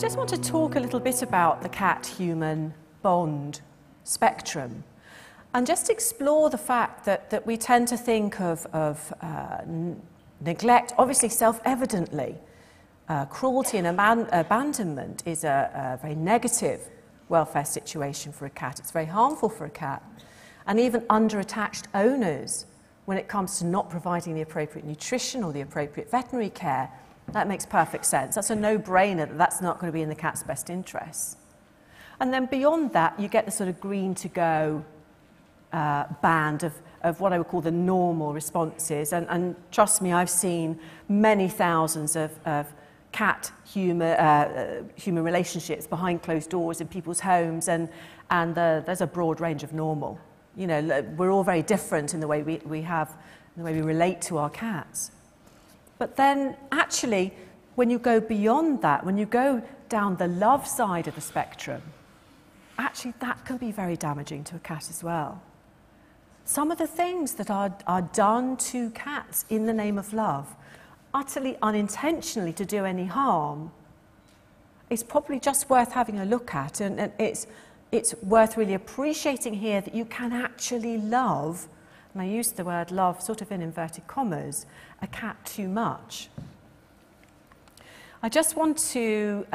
just want to talk a little bit about the cat-human bond spectrum and just explore the fact that we tend to think of neglect, obviously self-evidently. Cruelty and abandonment is a very negative welfare situation for a cat. It's very harmful for a cat. And even under-attached owners, when it comes to not providing the appropriate nutrition or the appropriate veterinary care, that makes perfect sense. That's a no-brainer that that's not going to be in the cat's best interests. And then beyond that, you get the sort of green-to-go band of what I would call the normal responses. And trust me, I've seen many thousands of cat-human relationships behind closed doors in people's homes, and there's a broad range of normal. You know, we're all very different in the way we relate to our cats. But then, actually, when you go beyond that, when you go down the love side of the spectrum, actually that can be very damaging to a cat as well. Some of the things that are done to cats in the name of love, utterly unintentionally to do any harm, is probably just worth having a look at, and it's worth really appreciating here that you can actually love, and I use the word love sort of in inverted commas, a cat too much. I just want to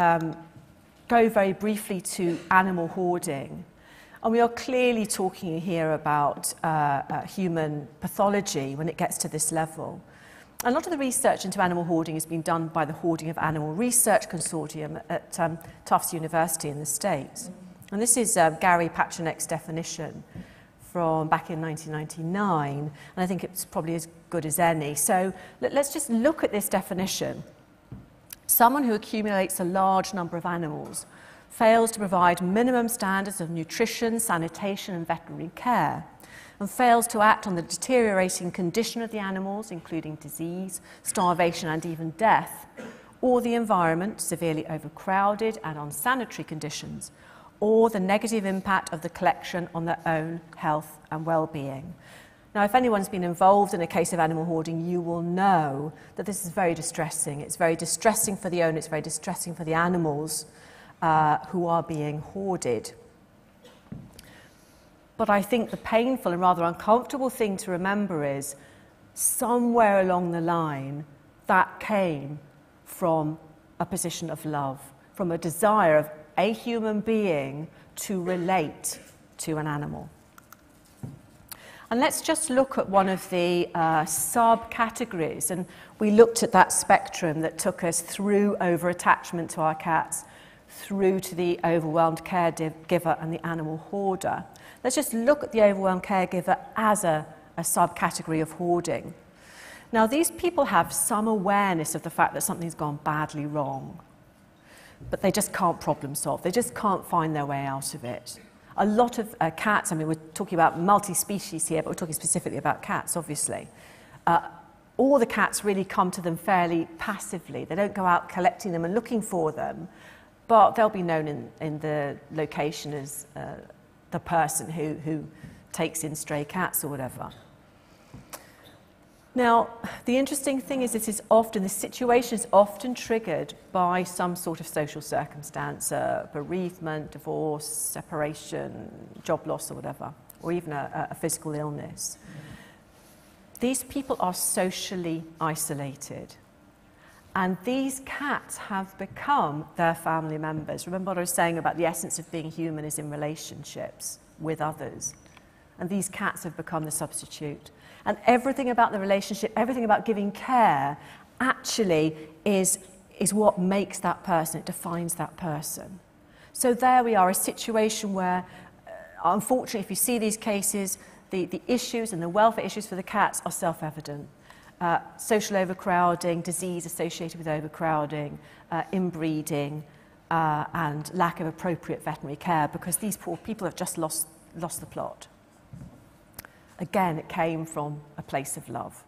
go very briefly to animal hoarding. And we are clearly talking here about human pathology when it gets to this level. A lot of the research into animal hoarding has been done by the Hoarding of Animal Research Consortium at Tufts University in the States. And this is Gary Patronek's definition from back in 1999, and I think it's probably as good as any. So let's just look at this definition. Someone who accumulates a large number of animals fails to provide minimum standards of nutrition, sanitation and veterinary care, and fails to act on the deteriorating condition of the animals, including disease, starvation and even death, or the environment, severely overcrowded and unsanitary conditions, or the negative impact of the collection on their own health and well-being. Now, if anyone's been involved in a case of animal hoarding, you will know that this is very distressing. It's very distressing for the owner, it's very distressing for the animals who are being hoarded. But I think the painful and rather uncomfortable thing to remember is somewhere along the line that came from a position of love, from a desire of a human being to relate to an animal. And let's just look at one of the subcategories, and we looked at that spectrum that took us through over-attachment to our cats, through to the overwhelmed caregiver and the animal hoarder. Let's just look at the overwhelmed caregiver as a subcategory of hoarding. Now, these people have some awareness of the fact that something's gone badly wrong, but they just can't problem solve. They just can't find their way out of it. A lot of cats, I mean, we're talking about multi-species here, but we're talking specifically about cats, obviously. All the cats really come to them fairly passively. They don't go out collecting them and looking for them, but they'll be known in the location as the person who takes in stray cats or whatever. Now, the interesting thing is this situation is often triggered by some sort of social circumstance, bereavement, divorce, separation, job loss or whatever, or even a physical illness. These people are socially isolated, and these cats have become their family members. Remember what I was saying about the essence of being human is in relationships with others, and these cats have become the substitute. And everything about the relationship, everything about giving care, actually is what makes that person, it defines that person. So there we are, a situation where, unfortunately, if you see these cases, the issues and the welfare issues for the cats are self-evident. Social overcrowding, disease associated with overcrowding, inbreeding, and lack of appropriate veterinary care, because these poor people have just lost the plot. Again, it came from a place of love.